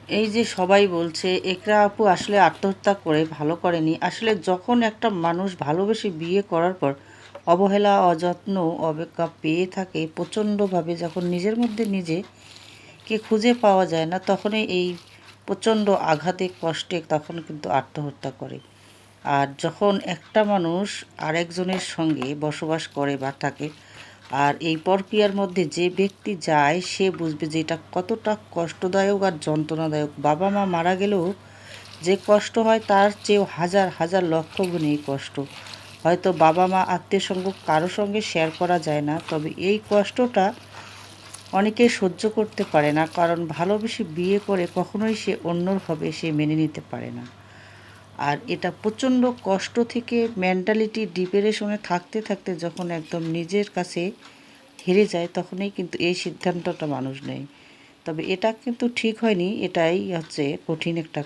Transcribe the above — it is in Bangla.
এই যে সবাই বলছে একরা আপু আসলে আত্মহত্যা করে ভালো করেনি। আসলে যখন একটা মানুষ ভালোবেসে বিয়ে করার পর অবহেলা, অযত্ন, অবজ্ঞা পেয়ে থাকে প্রচণ্ডভাবে, যখন নিজের মধ্যে নিজেকে খুঁজে পাওয়া যায় না, তখনই এই প্রচণ্ড আঘাতে, কষ্টে তখন কিন্তু আত্মহত্যা করে। আর যখন একটা মানুষ আরেকজনের সঙ্গে বসবাস করে বা থাকে, আর এই প্রক্রিয়ার মধ্যে যে ব্যক্তি যায় সে বুঝবে যে এটা কতটা কষ্টদায়ক আর যন্ত্রণাদায়ক। বাবা মা মারা গেলেও যে কষ্ট হয় তার চেয়েও হাজার হাজার লক্ষ গুণে এই কষ্ট। হয়তো বাবা মা আত্মীয় স্বজন কারো সঙ্গে শেয়ার করা যায় না, তবে এই কষ্টটা অনেকেই সহ্য করতে পারে না, কারণ ভালোবেসে বিয়ে করে কখনোই সে অন্যর হবে সে মেনে নিতে পারে না। আর এটা প্রচণ্ড কষ্ট থেকে মেন্টালিটি ডিপ্রেশনে থাকতে থাকতে যখন একদম নিজের কাছে হেরে যায়, তখনই কিন্তু এই সিদ্ধান্তটা মানুষ নেয়। তবে এটা কিন্তু ঠিক হয়নি, এটাই হচ্ছে কঠিন একটা